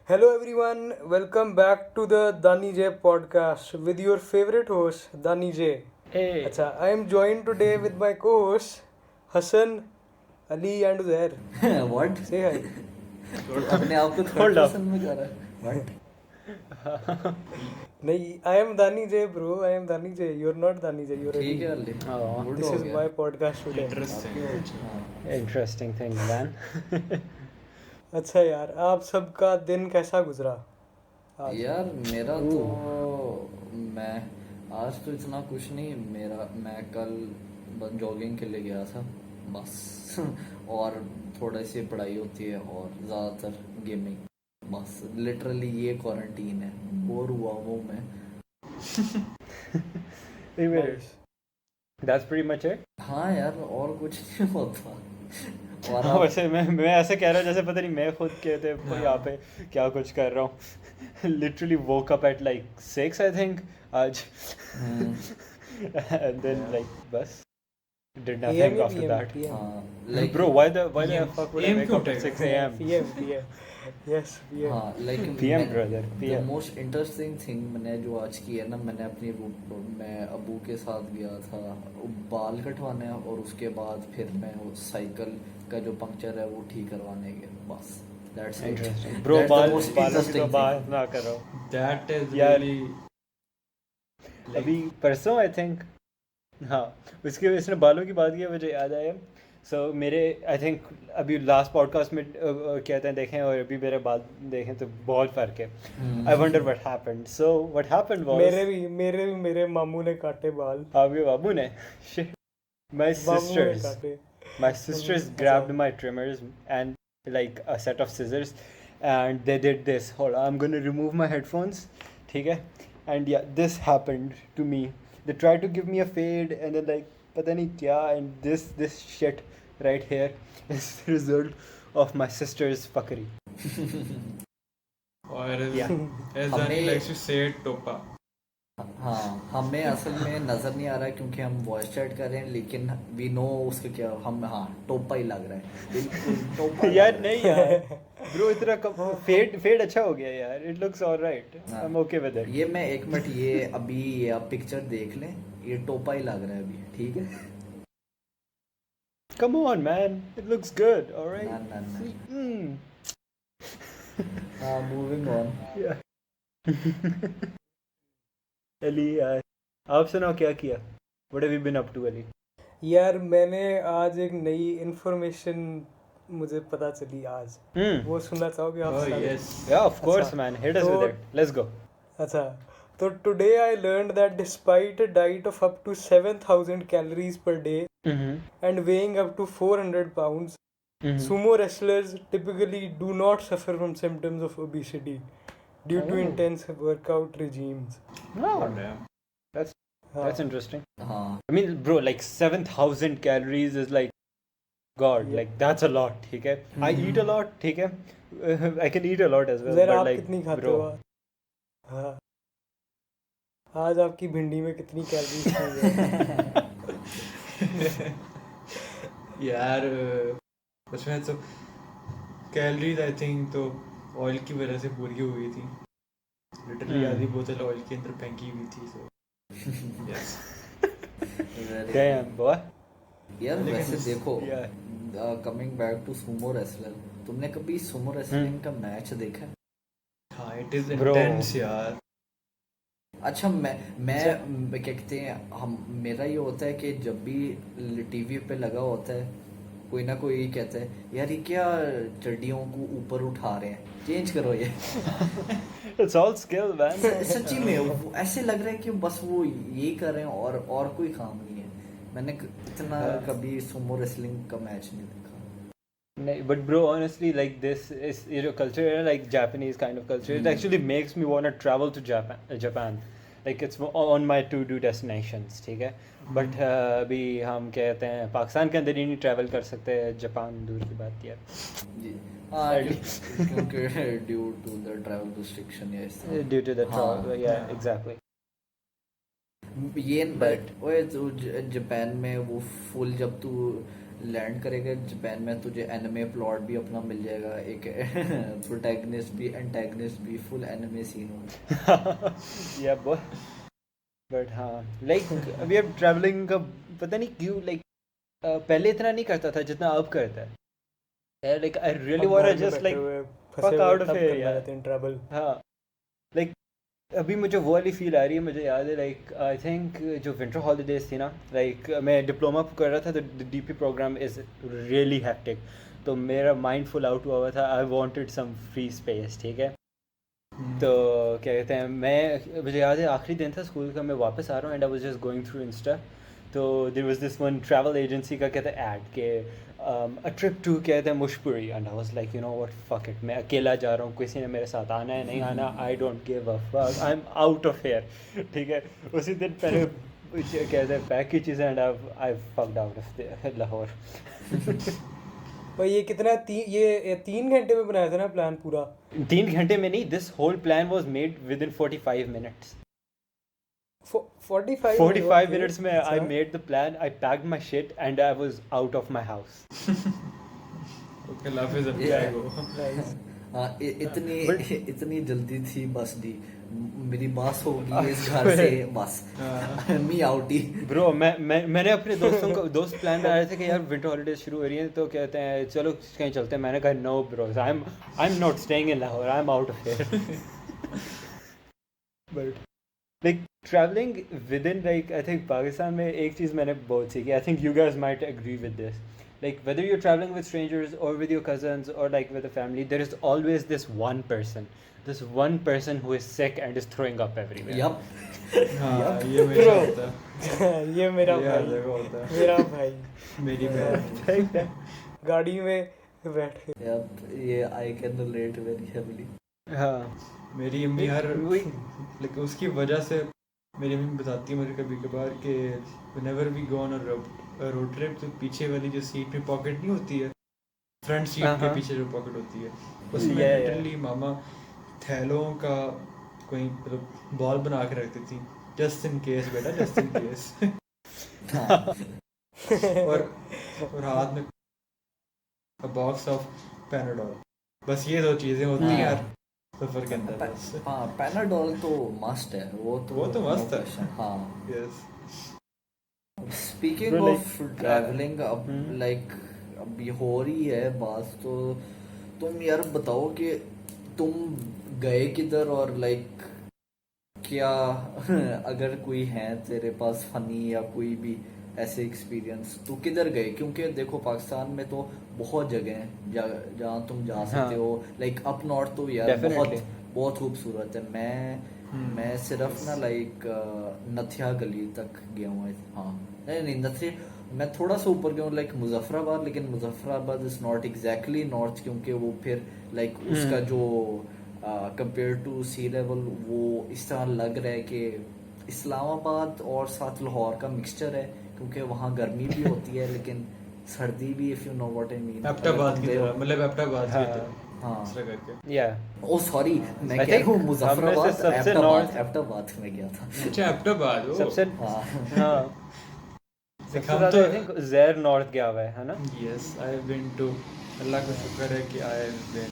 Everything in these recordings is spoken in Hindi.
Hello everyone, welcome back to the Dani J podcast with your favorite host Dani J. Hey, अच्छा, I am joined today with my co-host Hassan, Ali and Uzair. What? Say hi. अपने आप को थर्ड Hold up. पर्सन में कर रहा है What? नहीं, I am Dani J bro, I am Dani J. You're not Dani J, you're ठीक है Ali. अल्ली Oh. गुड This हो is गया my podcast today. हाँ। interesting thing, man. अच्छा यार, आप सबका दिन कैसा गुजरा आज? यार मेरा तो मैं आज तो इतना कुछ नहीं मैं कल बस जॉगिंग के लिए गया था बस और थोड़ा सी पढ़ाई होती है और ज़्यादातर गेमिंग बस लिटरली ये क्वारंटीन है बोर हुआ हूँ मैं Wait, wait. Nice. That's pretty much it. हाँ यार और कुछ नहीं होता और हाँ, आप वैसे मैं ऐसे कह रहा हूँ जैसे पता नहीं मैं खुद कहते यहाँ पे क्या कुछ कर रहा हूँ. Literally woke up at like 6 I think आज. And then like bus did nothing AM या after PM? that. PM. हाँ like Bro, why the fuck would I AM wake up at 6 a.m. PM, PM. Yes, PM. हाँ like PM brother, the PM. Most interesting thing मैंने जो आज की है ना मैंने अपनी मैं अबू के साथ गया था बाल कटवाने और उसके बाद फिर मैं उस साइकिल का जो पंक्चर है वो ठीक करवाने गया बस दैट्स इट Interesting. Bro, बालों की तो बात ना करो. That is यार, really अभी परसों आई थिंक हाँ उसने बालों की बात की मुझे याद आया. सो मेरे आई थिंक अभी लास्ट पॉडकास्ट में कहते हैं देखें और अभी मेरे बाल देखें तो बहुत फर्क है. I wonder what happened. So what happened was मेरे मामू ने काटे बाल. आपके बाबू ने shit. my मामू ने sisters काटे. my sisters grabbed my trimmers and like a set of scissors and they did this. Hold on, I'm going to remove my headphones. ठीक है. And yeah, this happened to me. They tried to give me a fade and then like पता नहीं क्या and this shit right here is the result of my sister's fuckery. or as, Yeah. as Dani हमें- likes to say it, topa. हाँ हमें असल में नजर नहीं आ रहा है क्योंकि हम वॉइस चैट कर रहे हैं लेकिन वी नो उसके क्या हम हाँ टोपा ही लग रहा है बिल्कुल टोपा यार नहीं यार ब्रो इतना फेड अच्छा हो गया यार. It looks alright. हाँ। I'm okay with it. ये मैं एक मिनट ये अभी ये आप पिक्चर देख लें ये टोपा ही लग रहा है अभी ठीक है Come on man, it looks good. Alright. ना ना ना Hmm. हाँ मूविंग ऑन Yeah. अली यार आप सुनाओ क्या किया. What have you been up to, Ali? यार मैंने आज एक नई इंफॉर्मेशन मुझे पता चली आज. वो सुनना चाहोगे आप Oh सारे? yes. Yeah, of course, अच्छा, man. Hit us तो- with it. Let's go. अच्छा, तो today I learned that despite a diet of up to 7,000 calories per day and weighing up to 400 pounds, sumo wrestlers typically do not suffer from symptoms of obesity due to Oh. intense workout regimes. Oh Oh, damn. that's interesting. हाँ I mean, bro, like 7,000 calories is like, God, Yeah. like that's a lot. ठीक है. I eat a lot. ठीक है. I can eat a lot as well. जरा But आप like, कितनी खाते bro, हो आज? हाँ, आज आपकी भिंडी में कितनी कैलोरीज यार उसमें तो कैलोरीज आई थिंक तो ऑयल की वजह से पूरी हुई थी. लिटरली आधी बोतल ऑयल के अंदर फेंकी हुई थी. So yes. damn, boy. यार लेकिन वैसे इस- देखो Yeah. Coming back to sumo wrestler तुमने कभी सुमो रेसलिंग का मैच देखा है? हाँ it is Bro. intense यार. अच्छा मैं क्या कहते हैं हम मेरा ये होता है कि जब भी टीवी पे लगा होता है कोई ना कोई कहता है यार ये क्या चड्डियों को ऊपर उठा रहे हैं चेंज करो ये It's all skill, man. सच्ची में वो ऐसे लग रहा है कि बस वो ये कर रहे हैं और कोई काम नहीं है. मैंने इतना हाँ. कभी सुमो रेसलिंग का मैच नहीं देखा. But bro, honestly, like this is culture, like Japanese kind of culture. It actually makes me want to travel to Japan. Like it's on my to-do destinations, ठीक है. But अभी हम कहते हैं पाकिस्तान के अंदर ही नहीं travel कर सकते. जापान दूर की बात यार. जी हाँ क्योंकि due to the travel restriction या इस तरह. Due to the हाँ. travel, yeah, exactly. ये बट ओए तो जापान में वो फुल जब तू लैंड करेगा जापान में तुझे एनिमे प्लॉट भी अपना मिल जाएगा, एक प्रोटैगनिस्ट भी एंटैगनिस्ट भी, फुल एनिमे सीन होगा। Yeah, but हाँ लाइक अभी अब ट्रैवलिंग का पता नहीं क्यों लाइक पहले इतना नहीं करता था जितना अब करता है। Like I really want to just like fuck out of here यार। ट्रैवल। हाँ लाइक अभी मुझे वो वाली फील आ रही है। मुझे याद है लाइक आई थिंक जो विंटर हॉलीडेज थी ना, लाइक मैं डिप्लोमा कर रहा था तो DP programme is really hectic, तो मेरा माइंड फुल आउट हुआ था। I wanted some free space, ठीक है। तो क्या कहते हैं, मैं मुझे याद है आखिरी दिन था स्कूल का, मैं वापस आ रहा हूँ and I was just going through insta, तो there was this one travel agency का कहते हैं ऐड के अ ट्रिप टू कहते हैं Mussoorie, and I was like you know what fuck it, मैं अकेला जा रहा हूँ, किसी ने मेरे साथ आना है नहीं आना, I don't give a fuck, I am out of here, ठीक है। उसी दिन पहले कहते हैं पैक की चीज़ें and I fucked out of Lahore. भाई ये कितना ये 3 घंटे में बनाया था ना प्लान पूरा? 3 घंटे में नहीं, this whole plan was made with in 45 minutes. 45 minutes में I made the plan, I packed my shit and I was out of my house. Okay, love is a bag. हाँ इतनी जल्दी थी बस दी, मेरी बात होगी इस घर से बस मी आउट ही। Bro, मैंने अपने दोस्त प्लान बनाए थे कि यार विंटर हॉलीडेज शुरू हो रही है तो कहते हैं चलो कहीं चलते हैं, मैंने कहा no bro, I'm not staying in Lahore, I'm out of here. But like traveling within like I think Pakistan में एक चीज़ मैंने बहुत सीखी, I think you guys might agree with this, like whether you're traveling with strangers or with your cousins or like with a family, there is always this one person who is sick and is throwing up everywhere. Yup. हाँ ये मेरा होता है। ये मेरा ये भाई, जगह होता है। मेरा भाई मेरी बहन। गाड़ी में बैठ के। Yup, ये I can relate very heavily. हाँ मेरी अम्मी हर वही लेकिन उसकी वजह से मेरी अम्मी बताती है मुझे कभी कभार कि whenever we go on a road trip, तो पीछे वाली जो सीट में पॉकेट नहीं होती है, फ्रंट सीट के पीछे जो पॉकेट होती है, उसमें लिटरली मामा थैलों का कोई मतलब बॉल बना के रखती थी, जस्ट इन केस बेटा, जस्ट इन केस। और हाथ में बॉक्स ऑफ पैनाडोल, बस ये 2 चीजें होती हैं यार सफर के अंदर। बस हाँ पैनाडोल तो मस्ट है, वो तो मस्त है। हाँ यस। स्पीकिंग ऑफ ट्रैवलिंग, अब लाइक अभी हो रही है बात, तो तुम यार बताओ कि तुम गए किधर, और लाइक क्या अगर कोई है तेरे पास फनी या कोई भी ऐसे एक्सपीरियंस, तो किधर गए? क्योंकि देखो पाकिस्तान में तो बहुत जगह हैं जहाँ तुम जा सकते हो, लाइक अप नॉर्थ तो यार बहुत खूबसूरत है। मैं सिर्फ ना लाइक नथिया गली तक गया हूँ। हाँ नहीं नथिया, मैं थोड़ा सा ऊपर गया हूँ लाइक मुजफ्फराबाद, लेकिन Muzaffarabad is not exactly north, क्योंकि वो फिर लाइक उसका जो कंपेयर टू सी लेवल वो इस तरह लग रहा है कि इस्लामाबाद और साथ लाहौर का मिक्सचर है, क्योंकि वहाँ गर्मी भी होती है लेकिन सर्दी भी, if you know what I mean. Abbottabad की तरह, मतलब एबटाबाद की तरह। हाँ इस तरह करके। या ओ सॉरी मैं कह रहा हूँ मुजफ्फराबाद, एबटाबाद में गया था। अच्छा एबटाबाद, ओ सबसे हाँ हाँ हम तो तो आई थिंक ज़ैर नॉर्थ गया हुआ है ना। Yes I have been to, Allah का शुक्र है कि I have been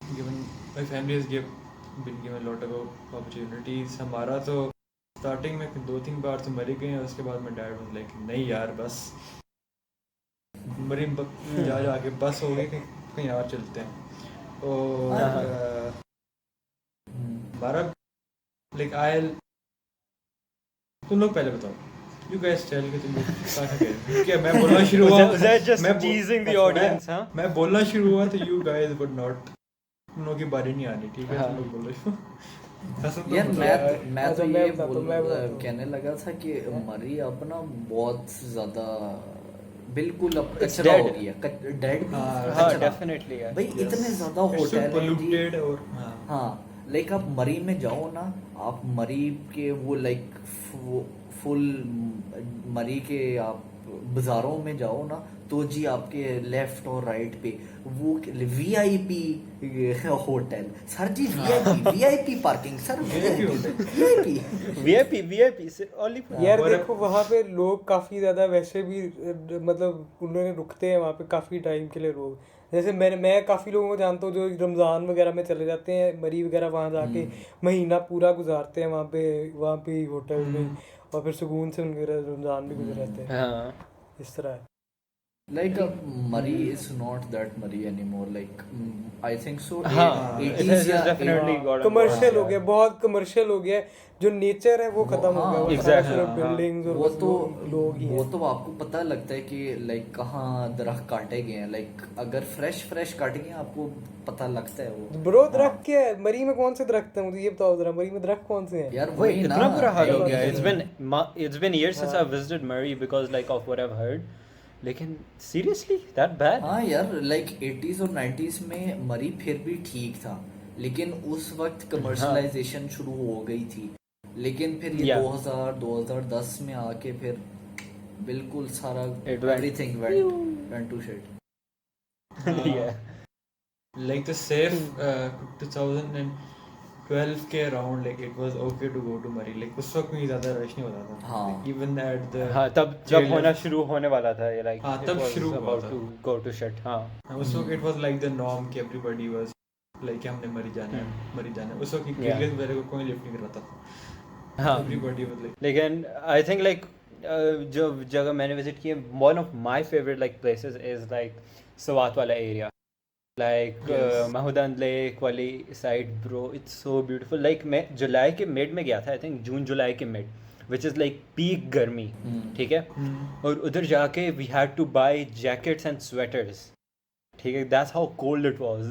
given, my family has been given lot of opportunities. हमारा तो स्टार्टिंग में 2-3 बार तो मर ही गए, और उसके बाद मैं डैड वाज लाइक नहीं यार बस मरी जा के बस हो गई, कहीं और चलते हैं। और हमारा लाइक आई, तुम लोग पहले बताओ, यू गाइस टेल कि तुम लोग कहाँ गए, क्योंकि मैं बोलना शुरू हुआ, मैं टीजिंग द ऑडियंस। हाँ मैं बोलना शुरू हुआ तो यू गाइस वुड नॉट, तुम लोगों की बारी नहीं आनी, ठीक है? तुम लोग बोलो। यार मैं तो ये कहने लगा था कि मरी अब ना बहुत ज्यादा बिल्कुल अब कचरा हो गया, डेड। हाँ डेफिनेटली यार भाई इतने ज्यादा होटल पोल्यूटेड, और हाँ लाइक आप मरी में जाओ ना, आप मरी के वो लाइक फुल मरी के आप बाजारों में जाओ ना, तो जी आपके लेफ्ट और राइट पे वो VIP hotel, sir ji VIP parking, sir VIP VIP से ओनली यार और देखो वहाँ पे लोग काफ़ी ज़्यादा वैसे भी मतलब उन्होंने रुकते हैं वहाँ पे काफ़ी टाइम के लिए लोग। जैसे मैं काफ़ी लोगों को जानता हूँ जो रमज़ान वगैरह में चले जाते हैं, मरी वगैरह वहाँ जाके महीना पूरा गुजारते हैं वहाँ पे होटल में, और फिर सुकून से उनके रमज़ान भी गुजर जाते हैं। हाँ इस तरह है। like Murray is not that Murray anymore, like I think so हाँ, it 80s has या definitely gotten कमर्शियल worse, हो गया, yeah. बहुत कमर्शियल हो गया। जो नेचर है वो खत्म हो गया, वो सारा Exactly, सिर्फ हाँ। बिल्डिंग्स और वो बस तो लोग ही वो हैं। तो आपको पता लगता है कि लाइक कहाँ दरख्त काटे गए हैं, लाइक अगर फ्रेश काटे गए हैं, आपको पता लगता है वो। ब्रो हाँ। दरख्त क्या है? मरी में कौन से दरख्त हैं? मुझे ये बताओ जरा, मरी में दरख्त कौन से हैं? यार Wait, वही ना, इतना बुरा हाल हो गया? नहीं। It's been years since I've visited Murray because like of what I've heard. लेकिन seriously that bad? हाँ यार, लाइक 80s और 90s में मरी फिर भी ठीक था, लेकिन उस वक्त कमर्शलाइजेशन शुरू हो गई थी। लेकिन फिर ये Yeah. 2010 में आके फिर बिल्कुल सारा It went- everything went to shit. Yeah. Like the safe 2012 के around, like it was okay to go to Murray, like उस वक्त में ज़्यादा रश नहीं होता था। हाँ। Like, even at the हाँ तब jail जब होना left- शुरू होने वाला था ये like हाँ, it तब was शुरू हुआ about था। to go to shit हाँ हाँ, उस वक्त it was like the norm कि everybody was like कि हमने मरी जाना है। उस वक्त Yeah. गिलगित वगैरह को कोई लिफ्ट नहीं करता था। हाँ Everybody was like लेकिन I think like जो जगह मैंने visit की है, one of my favorite like places is like Swat वाला area, like Yes. Mahudan Lake वाली side bro, it's so beautiful. like मैं जुलाई के mid में गया था, I think जून जुलाई के mid, which is like peak गर्मी, ठीक है। और उधर जाके we had to buy jackets and sweaters, ठीक है, that's how cold it was.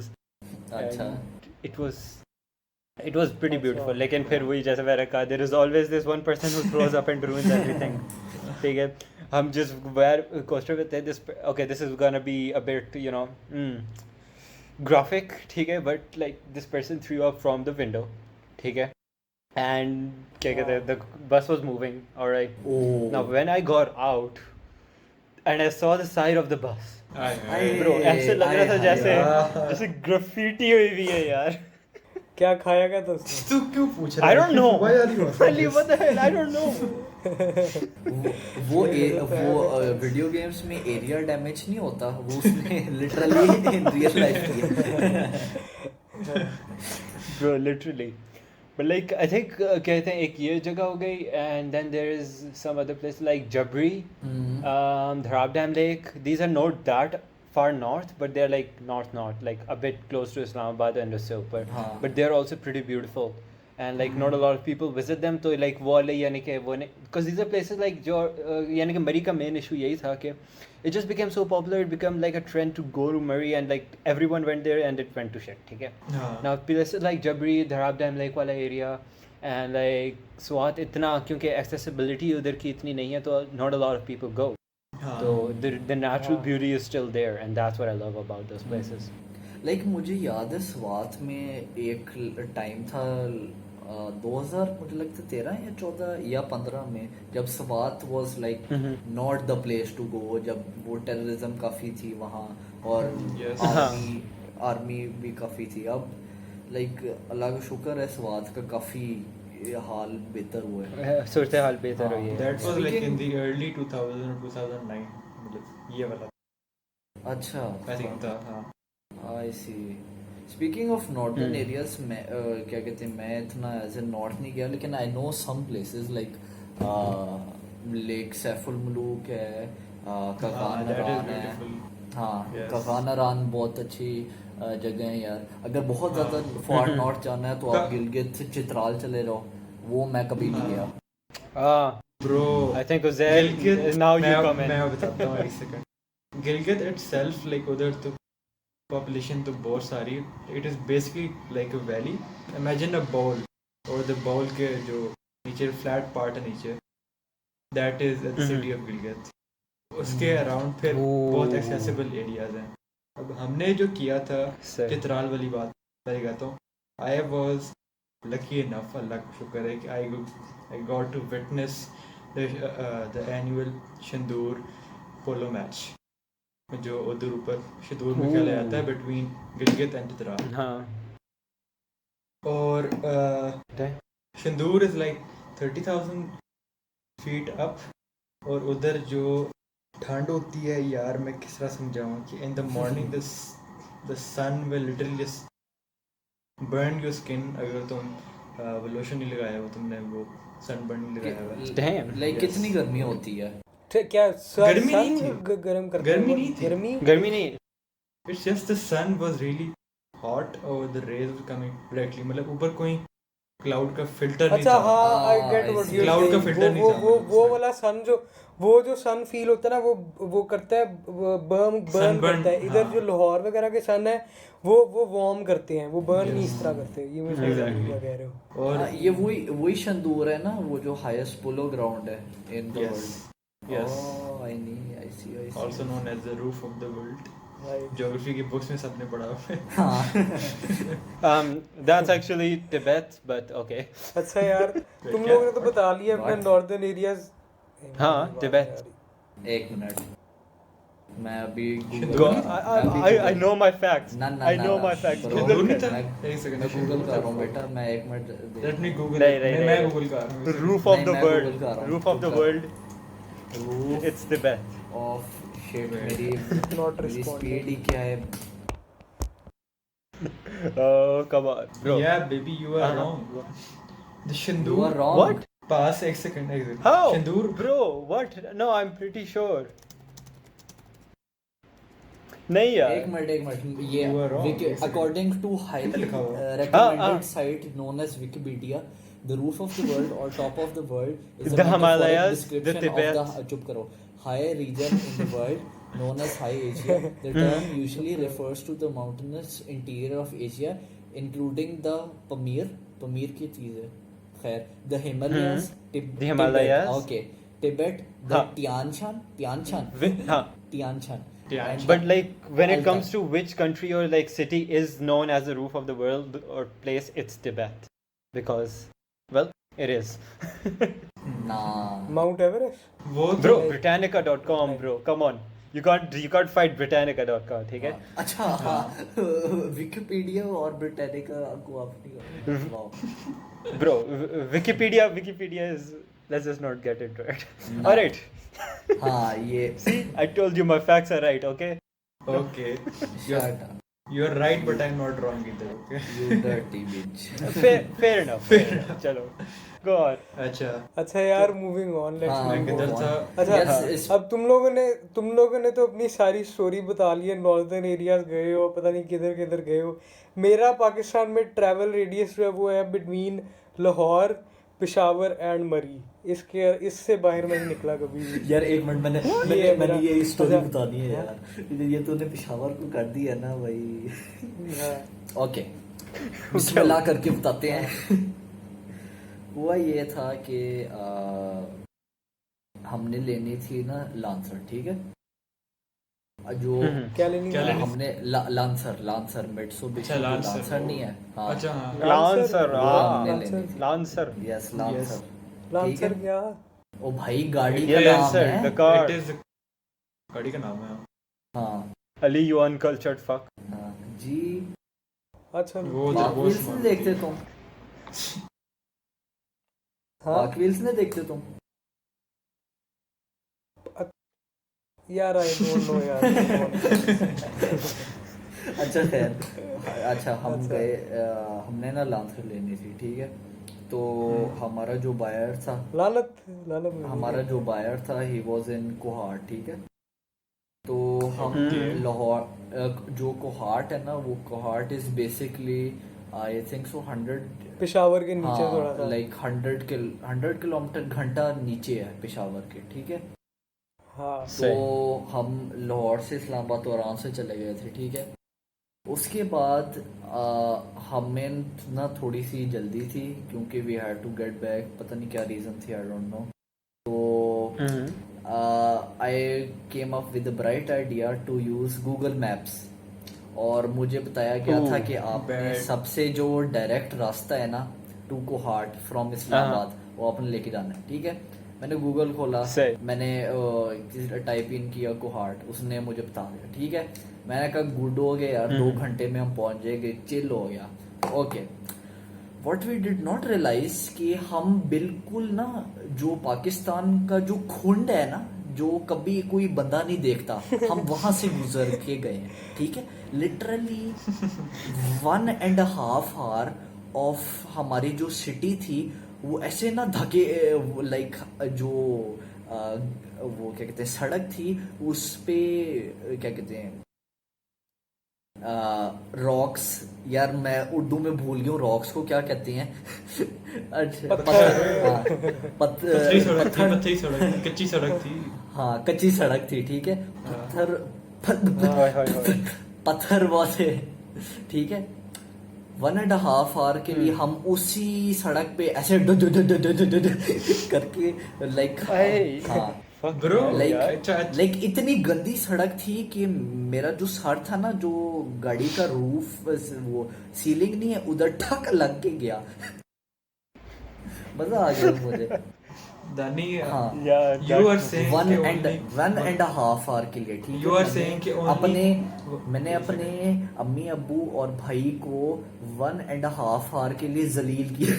अच्छा। And it was pretty beautiful. लेकिन फिर वही जैसे मैंने कहा, there is always this one person who throws up and ruins everything. ठीक है, हम जिस कोस्टर पे थे, this is gonna be a bit graphic, ठीक है, but like this person threw up from the window, ठीक है, and क्या कहते हैं, the bus was moving, alright. Oh. Now when I got out and I saw the side of the bus, Aye. bro, ऐसे लग रहा था Aye, जैसे aye. जैसे ग्राफिटी हुई हुई है यार। क्या खाया क्या था उसने? तू क्यों पूछ रहा I है? don't know. Why are you asking Really, this? what the hell? I don't know. वो वीडियो गेम्स में एरिया डैमेज नहीं होता, वो उसने लिटरली इन रियल लाइफ किया। Bro, literally. But like, I think कहते हैं एक ये जगह हो गई, and then there is some other place like Jabri, Dharabdam Lake. These are not that far north, but they're like north, like a bit close to Islamabad and उससे ऊपर. हाँ. But they're also pretty beautiful. And like not a lot of people visit them, तो like वो वाले यानी कि वो नहीं, because these are places like जो यानी कि मरी का main issue यही था कि it just became so popular, it became like a trend to go to Murray, and like everyone went there and it went to shit, ठीक है। हाँ। Now places like Jabri, Dharabdam Lake वाला area, and like Swat इतना क्योंकि accessibility उधर की इतनी नहीं है, तो not a lot of people go. हाँ। So the natural beauty is still there, and that's what I love about those places. Like मुझे याद है स्वात में एक टाइम था 2000 मुझे लगता है 13 या 14 या 15 में, जब Swat was like not the place to go, जब वो टेररिज्म काफ़ी थी वहाँ, और Yes. आर्मी भी काफ़ी थी। अब लाइक अल्लाह का शुक्र है स्वात का काफ़ी हाल बेहतर हुआ है। सूरत हाल बेहतर हुई है। That was like in Speaking- the early 2000 or 2009, मतलब ये वाला अच्छा, I think था। हाँ। आई सी। स्पीकिंग ऑफ नॉर्दर्न एरियाज में क्या कहते हैं, मैं इतना एज ए नॉर्थ नहीं गया, लेकिन I know some places like lake Saiful Malook है, कगान that is अरान है। beautiful. हाँ, Yes. कगान अरान बहुत अच्छी जगह है यार। अगर बहुत ज़्यादा फॉर नॉर्थ जाना है तो आप गिलगित चित्राल चले जाओ, वो मैं कभी नहीं गया। Ah, Bro, I think Uzair, now you come in. मैं बताता हूँ एक सेकंड। गिलगित itself, like उधर तो population तो बहुत सारी, it is basically like a valley. Imagine a bowl, और the bowl के जो नीचे flat part है नीचे, that is the city of Gilgit. उसके अराउंड फिर बहुत Ooh. accessible areas हैं। अब हमने जो किया था Sick. चित्राल वाली बात करेगा तो I was lucky enough, अल्लाह का शुक्र है कि I got to witness the annual Shandur polo match जो उधर ऊपर शदूर में खेला जाता है बिटवीन गिलगित एंड चित्राल. हाँ. और Shandur is like 30,000 feet up. और उधर जो ठंड होती है यार, मैं किस तरह समझाऊं कि in the morning the sun will literally just burn your skin. अगर तुम वो लोशन नहीं लगाया हो तुमने, वो सनबर्न नहीं लगाया हुआ. Damn. Like Yes. कितनी गर्मी होती है. क्या गर्मी नहीं थी. गर्म करता है? गर्मी नहीं थी. गर्मी नहीं. It's just the sun was really hot और the rays were coming directly. मतलब ऊपर कोई क्लाउड का फिल्टर नहीं अच्छा था. हाँ आई हाँ, गेट व्हाट इसी- यू Cloud का filter नहीं था वो मतलब वाला सन जो सन फील होता है ना, वो करता है बर्न Sunburn, करता है. इधर हाँ. जो लाहौर वगैरह के सन है वो वार्म करते हैं, वो बर्न नहीं इस तरह करते. ये मैं समझ Exactly. क्या कह रहे हो. और हाँ, ये वही शंदूर है ना, वो जो हाईएस्ट पोलो ग्राउंड है in the yes, world. yes, oh I see. also known as the roof of the world. Right. Geography की बुक्स में सबने पढ़ा हुआ है. हाँ. That's actually Tibet, but okay. अच्छा यार तुम क्या? लोगों ने तो बता लिया अपने What? Northern areas. हाँ, Tibet. एक मिनट, मैं अभी Go. Google I know my facts. ना I know my facts. bro, Google नहीं था? मैं एक सेकंड. मैं गूगल कर रहा हूँ बेटा, मैं एक मिनट Let me Google. नहीं, it. नहीं, मैं नहीं. Google कर रहा हूँ. Roof of नहीं, the मैं world. Google कर रहा हूँ. Roof of the Google. world. Roof It's Tibet. of shit. मेरी Not मेरी responding. स्पीड ही क्या है. Oh, come on, bro. Yeah, baby, you are Uh-huh. wrong. The You Shandur. are wrong. What? Pass एक सेकंड. एक second. How? Shandur. Bro, what? No, I'm pretty sure. नहीं यार. एक मिनट ये You are wrong. According to highly लिखा हुआ है. recommended site known as Wikipedia, the roof of the world or top of the world is a The metaphoric Himalayas, description the Tibet. of the चुप करो high region in the world known as High Asia. The term usually refers to the mountainous interior of Asia, including the Pamir की चीज है. खैर, the Himalayas, The Himalayas. Tibet, okay, Tibet, the हाँ. Tian Shan, हाँ. Tian Shan. Tian And But the like when it Altai. comes to which country or like city is known as the roof of the world or place, it's Tibet. Because, well, it is. nah. Mount Everest. वो Bro, Britannica.com, bro. Come on. You can't fight Britannica.com, ठीक है? अच्छा हाँ. विकिपीडिया और ब्रिटानिका को आप नहीं wow. Bro, Wikipedia is. Let's just not get into it. No. All right. हाँ ये I told you my facts are right, okay? Okay. shut up, You're right, but I'm not wrong either. Okay. you dirty bitch. Fair enough. चलो. Go on. अच्छा. अच्छा यार मूविंग ऑन. हाँ, मैं किधर go था? on. अच्छा Yes, it's- अब तुम लोगों ने तो अपनी सारी स्टोरी बता ली है. नॉर्दर्न एरियाज गए हो, पता नहीं किधर किधर गए हो. मेरा पाकिस्तान में ट्रैवल रेडियस जो है वो है बिटवीन लाहौर, पेशावर एंड मरी. इससे बाहर मैं नहीं निकला कभी भी. यार एक मिनट मैंने ये मैंने ये मेरा- स्टोरी अच्छा, बतानी है यार. ये तूने पेशावर को कर दिया ना भाई. हाँ. ओके, बिस्मिल्लाह करके बताते हैं. हुआ ये था कि हमने लेनी थी ना लांसर, ठीक है. जो क्या लेनी क्या है? लेनी? हमने लांसर मिट्सुबिशी अच्छा, Lancer. लांसर नहीं है. हाँ. अच्छा हाँ. Lancer. वो हमने Ah. लेनी थी. Lancer. Yes lancer. लांसर ठीक है. क्या? ओ भाई गाड़ी Yeah, का नाम Lancer. है. The car. It is गाड़ी का नाम है. हाँ Ali, you uncultured fuck. हाँ जी. अच्छा वो जो पाक वो व्हील्स नहीं देखते तुम? हाँ पाक व्हील्स नहीं देखते तुम? यार आई डोंट नो यार. अच्छा खैर. अच्छा हम अच्छा. गए हमने ना लांसर लेनी थी, ठीक है. तो हमारा जो बायर था लालत हमारा जो बायर था ही वाज इन कोहाट, ठीक है. तो हम लाहौर जो कोहाट है ना, वो Kohat is basically I think so 100 Peshawar के नीचे थोड़ा सा. लाइक 100 किलोमीटर घंटा नीचे है पेशावर के, ठीक है. हाँ तो हम लाहौर से इस्लामाबाद तो आराम से चले गए थे, ठीक है. उसके बाद हमें ना थोड़ी सी जल्दी थी क्योंकि we had to get back. पता नहीं क्या रीज़न थी, आई डोंट नो. तो I came up with a bright idea to use Google maps. और मुझे बताया गया था कि आपने bad. सबसे जो डायरेक्ट रास्ता है ना टू कोहाट फ्रॉम इस्लामाबाद, वो आपने लेके जाना है, ठीक है. मैंने गूगल खोला, सही। मैंने टाइप इन किया कोहार्ट, उसने मुझे बता दिया, ठीक है। मैंने कहा गुड हो गया यार, 2 घंटे में हम पहुंच जाएंगे, चिल हो गया, okay. What we did not realize कि हम बिल्कुल ना, जो पाकिस्तान का जो खुंड है ना, जो कभी कोई बंदा नहीं देखता, हम वहां से गुजर के गए हैं, ठीक है। लिटरली 1.5 आवर ऑफ हमारी जो सिटी थी, वो ऐसे ना धके, लाइक जो वो क्या कहते हैं सड़क थी, उस पे क्या कहते हैं रॉक्स, यार मैं उर्दू में भूल गया हूँ रॉक्स को क्या कहते हैं। अच्छा, पथरी सड़क थी, पथरी सड़क थी, कच्ची सड़क थी। हाँ कच्ची सड़क थी, ठीक है। पत्थर बहुत है, ठीक है। 1.5 आवर के लिए हम उसी सड़क पे ऐसे करके, लाइक हाँ ब्रो लाइक इतनी गंदी सड़क थी कि मेरा जो सर था ना, जो गाड़ी का रूफ, वो सीलिंग नहीं है, उधर ठक लग के गया। मजा आ गया मुझे। दानी, हाँ you are saying कि वन एंड हाफ आवर के लिए, ठीक है। You are saying कि मैंने अपने अम्मी अब्बू और भाई को 1.5 आवर के लिए जलील किया।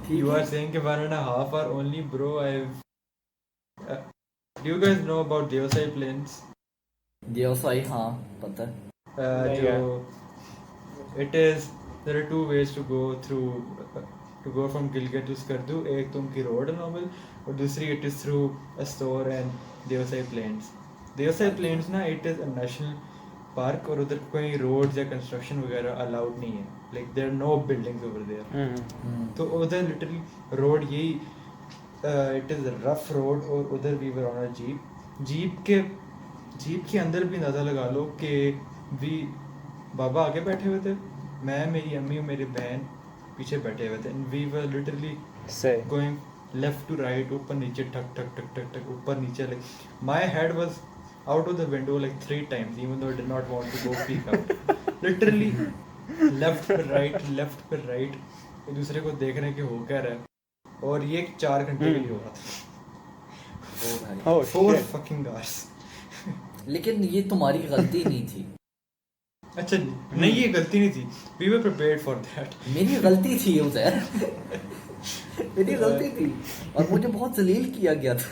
You are saying कि 1.5 hour only, bro. Do you guys know about Deosai Plains? Deosai, हाँ पता है। It is, there are 2 ways to go through, to go from Gilgit to Skardu. एक तो उनकी रोड है नॉर्मल, और दूसरी it is through a store and Deosai Plains. Deosai Plains ना, it is a national park, और उधर कोई रोड्स या कंस्ट्रक्शन वगैरह अलाउड नहीं है, like there are no buildings over there. तो उधर लिटरली रोड यही, इट इज़ रफ रोड, और उधर we were on a jeep के अंदर भी अंदाज़ा लगा लो कि वी बाबा आगे बैठे हुए थे, मैं, मेरी अम्मी और मेरी बहन पीछे बैठे हुए थे, and we were literally going left to right, ऊपर नीचे, ठक ठक ठक ठक ठक, ऊपर नीचे, like my head was out of the window like 3 times, even though I did not want to go peek out. Literally left per right, एक दूसरे को देख रहे हैं कि हो क्या रहा है, और ये 4 घंटे के लिए हो रहा था। 4 fucking hours. लेकिन ये तुम्हारी गलती नहीं थी। अच्छा नहीं, ये गलती नहीं थी, we were prepared for that. मेरी गलती थी उधर। मेरी गलती थी, और मुझे बहुत जलील किया गया था।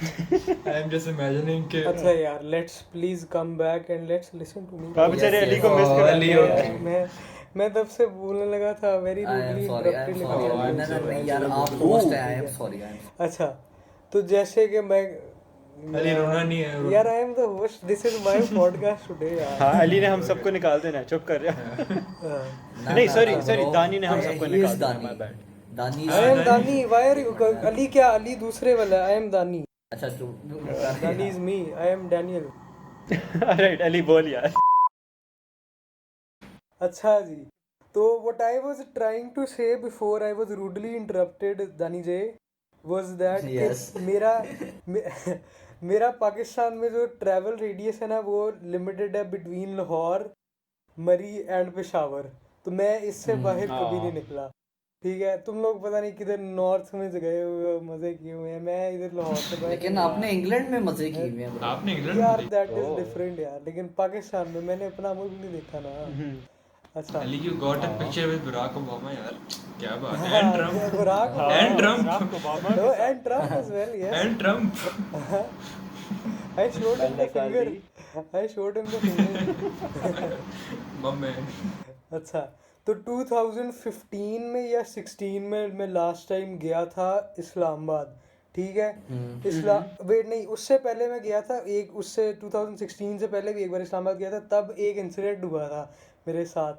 I am just imagining कि अच्छा यार, let's please come back and let's listen to me. आप बेचारे अली को मिस कर रहे हैं। मैं तब से बोलने लगा था, very rudely interrupted लिखा नहीं यार, आप होस्ट हैं, I am sorry. अच्छा, तो जैसे कि मैं अली रोना नहीं है यार, I am the host, this is my podcast today यार। हाँ, अली ने हम सबको निकाल देना है, चुप कर रहा। नहीं सॉरी, दानी ने हम सबको निकाल देना है, my bad. दानी, I am दानी, why are you अली? क्या अली दूसरे वाला? I am दानी। अच्छा तो दानी is me, I am Daniel। Alright, Ali बोल यार। अच्छा जी, तो what I was trying to say before I was rudely interrupted, Dani J, was that Yes. मेरा पाकिस्तान में जो ट्रैवल रेडियस है ना, वो लिमिटेड है बिटवीन लाहौर, मरी एंड पेशावर। तो मैं इससे बाहर कभी नहीं निकला, ठीक है। तुम लोग पता नहीं किधर नॉर्थ में गए हुए हो, मजे किए हुए हैं, मैं इधर लाहौर से बाहर। लेकिन आपने इंग्लैंड में मजे किए हुए हैं। आपने इंग्लैंड यार दैट इज डिफरेंट यार, लेकिन पाकिस्तान में मैंने अपना मुल्क नहीं देखा ना। अच्छा, Ali you got a picture with Barack Obama यार, क्या बात है, and Trump, Barack and Trump, no, and Trump as well, yes. and Trump. I showed him the finger. I showed him the finger. My man. अच्छा, तो 2015 में या 16 में मैं लास्ट टाइम गया था इस्लामाबाद, ठीक है। वेट नहीं, उससे पहले मैं गया था एक, उससे 2016 से पहले भी एक बार इस्लामाबाद गया था। तब एक इंसिडेंट हुआ था मेरे साथ,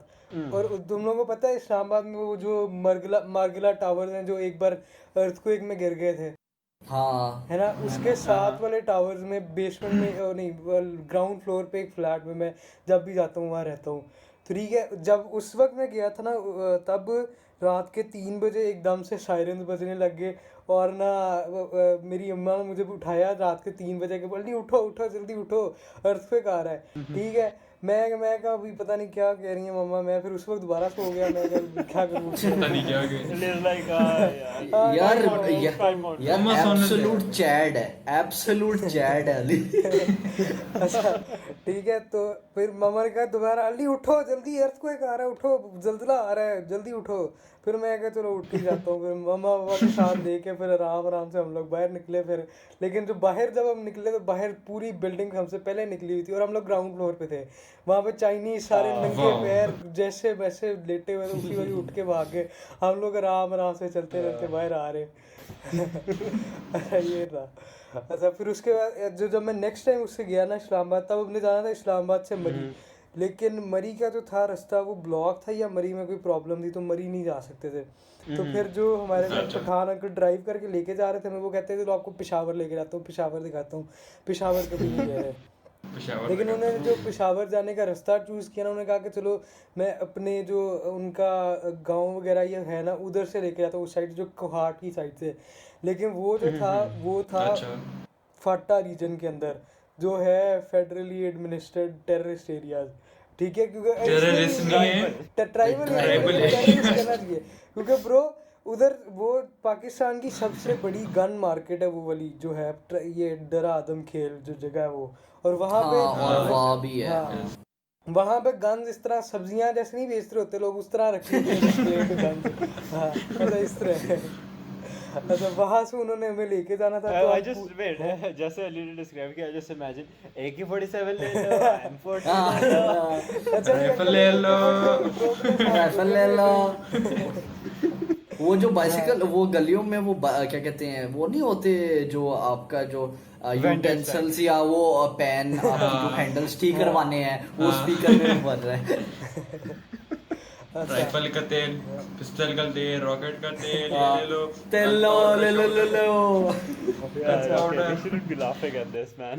और तुम लोगों को पता है इस्लामाबाद में वो जो मार्गिला टावर्स हैं, जो एक बार अर्थक्वेक में गिर गए थे, हाँ है ना, उसके साथ वाले टावर्स में बेसमेंट में नहीं, ग्राउंड फ्लोर पे एक फ्लैट में मैं जब भी जाता हूँ वहाँ रहता हूँ, ठीक है। जब उस वक्त मैं गया था ना, तब रात के 3 बजे एकदम से सायरन बजने लग गए, और ना मेरी अम्मा ने मुझे उठाया रात के 3 बजे के, बोली उठो उठो जल्दी उठो, अर्थक्वेक आ रहा है, ठीक है। मैं कहा अभी पता नहीं क्या कह रही है मम्मा, मैं फिर उस वक्त दोबारा सो गया, मैं कहा क्या करूँ पता नहीं क्या गए। It is like, यार यार time out. यार मम्मा सोने दे। एब्सोल्यूट चैड है, एब्सोल्यूट चैड है अली। अच्छा ठीक है, तो फिर मम्मा ने कहा दोबारा अली उठो जल्दी, अर्थक्वेक आ रहा है, उठो जल्दला आ रहा है, जल्दी उठो। फिर मैं कहा चलो उठ ही जाता हूँ। फिर मम्मा पापा के साथ लेके फिर आराम आराम से हम लोग बाहर निकले। फिर लेकिन जो बाहर जब हम निकले तो बाहर पूरी बिल्डिंग हमसे पहले निकली हुई थी और हम लोग ग्राउंड फ्लोर पे थे। वहाँ पे चाइनीज सारे नंगे वाह। पैर जैसे वैसे लेटे हुए थे, उसी वही उठ के भाग गए। हम लोग आराम आराम से चलते चलते बाहर आ रहे। अच्छा ये था। अच्छा फिर उसके बाद जब मैं नेक्स्ट टाइम उससे गया ना इस्लामाबाद, तब हमने जाना था इस्लामाबाद से मरी। लेकिन मरी का जो था रास्ता वो ब्लॉक था या मरी में कोई प्रॉब्लम थी, तो मरी नहीं जा सकते थे। तो फिर जो हमारे साथ पठान अंकल ड्राइव करके लेके जा रहे थे, मैं वो कहते थे तो आपको पेशावर लेके जाता हूँ, पेशावर दिखाता हूँ। पेशावर कभी नहीं गए थे। पेशावर लेकिन में उन्होंने जो पेशावर जाने का रास्ता चूज़ किया ना, उन्होंने कहा कि चलो मैं अपने जो उनका गांव वगैरह ये है ना उधर से लेके जाता हूँ, उस साइड जो कोहाट की साइड से। लेकिन वो जो था वो था अच्छा फाटा रीजन के अंदर, जो है फेडरली एडमिनिस्ट्रेड टेररिस्ट एरियाज। ठीक है, क्योंकि टेररिस्ट नहीं है, ट्राइबल Tribal है। टेररिस्ट कहना चाहिए, क्योंकि ब्रो उधर वो पाकिस्तान की सबसे बड़ी गन मार्केट है वो वाली जो है ये डरा आदम खेल जो जगह है वो। और वहाँ पे हाँ और वहाँ भी है। हाँ, वहाँ पे गन्स इस तरह सब्जियां जैसे नहीं बेचते होते लोग, उस तरह रखी होती है प्लेट गन्स। हाँ मतलब इस तरह है। अच्छा वहाँ से उन्होंने हमें लेके जाना था तो I हम just wait, जैसे अली ने डिस्क्राइब किया, I just imagine AK-47 ले लो, M40 ले लो। अच्छा राइफल ले लो। राइफल ले लो। वो जो बाइसिकल वो गलियों में वो क्या कहते हैं वो नहीं होते जो आपका जो यूटेंसिल्स या वो पेन आपकी जो हैंडल्स ठीक करवाने हैं वो स्पीकर में भर रहा है। राइफल का तेल, पिस्टल का तेल, रॉकेट का तेल, ये ले लो, तेल लो ले लो ले लो। Yeah, okay, we shouldn't be laughing at this, man.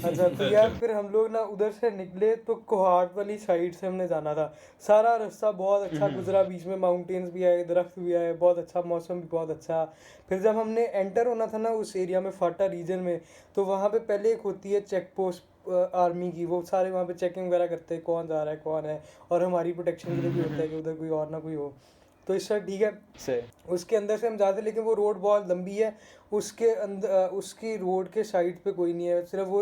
अच्छा तो यार फिर हम लोग ना उधर से निकले तो कोहाट वाली साइड से हमने जाना था। सारा रास्ता बहुत अच्छा गुजरा, बीच में माउंटेन्स भी आए, दरख्त भी आए, बहुत अच्छा मौसम भी बहुत अच्छा। फिर जब हमने एंटर होना था ना उस एरिया में फाटा रीजन में, तो वहाँ पे पहले एक होती है चेक पोस्ट आर्मी की, वो सारे वहाँ पे चेकिंग वगैरह करते हैं कौन जा रहा है कौन है, और हमारी प्रोटेक्शन के लिए भी होता है कि उधर कोई और ना कोई हो। तो इससे ठीक है Say. उसके अंदर से हम जाते, लेकिन वो रोड बहुत लंबी है। उसके अंदर उसकी रोड के साइड पे कोई नहीं है, सिर्फ वो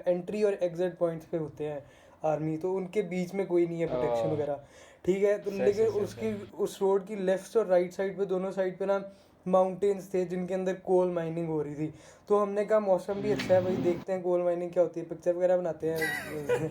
एंट्री और एग्जिट पॉइंट्स पे होते हैं आर्मी, तो उनके बीच में कोई नहीं है प्रोटेक्शन वगैरह। ठीक है, तो लेकिन उसकी उस रोड की लेफ्ट और राइट साइड पे दोनों साइड पे ना माउंटेन्स थे जिनके अंदर कोल माइनिंग हो रही थी। तो हमने कहा मौसम भी अच्छा है भाई, देखते हैं कोल माइनिंग क्या होती है, पिक्चर वगैरह बनाते हैं।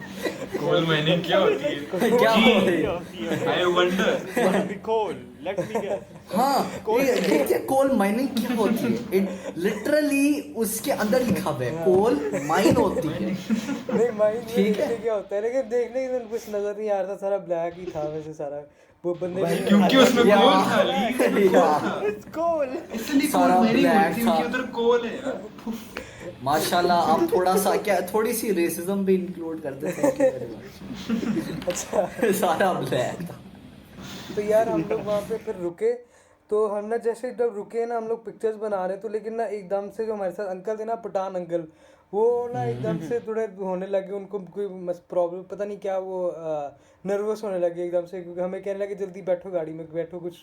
कोल माइनिंग क्या होती है? क्या जी, होती है? I wonder. What would be coal? Let me guess. हाँ ये देखिए कोल माइनिंग क्या होती है, इट लिटरली उसके अंदर लिखा हुआ है कोल माइन होती है। नहीं माइंड में ठीक है। देखने क्या होता है, लेकिन देखने के कुछ नजर नहीं आ रहा था, सारा ब्लैक ही था वैसे सारा वो बंदे भाई, भी- क्योंकि उसमें या- कोल था, लीक या- था। It's coal. इसलिए सारा कोल माइनिंग black होती है, था। क्योंकि उधर कोल है यार। माशाल्लाह आप थोड़ा सा क्या थोड़ी सी रेसिज्म भी इंक्लूड कर देते अच्छा हैं। सारा ब्लैक था। तो यार हम लोग वहाँ पे फिर रुके, तो हम ना जैसे जब रुके ना हम लोग पिक्चर्स बना रहे, तो लेकिन ना एकदम से जो हमारे साथ अंकल थे ना पठान अंकल, वो ना एकदम से थोड़े होने लगे, उनको कोई प्रॉब्लम पता नहीं क्या, वो नर्वस होने लगे एकदम से, क्योंकि हमें कहने लगे जल्दी बैठो गाड़ी में बैठो, कुछ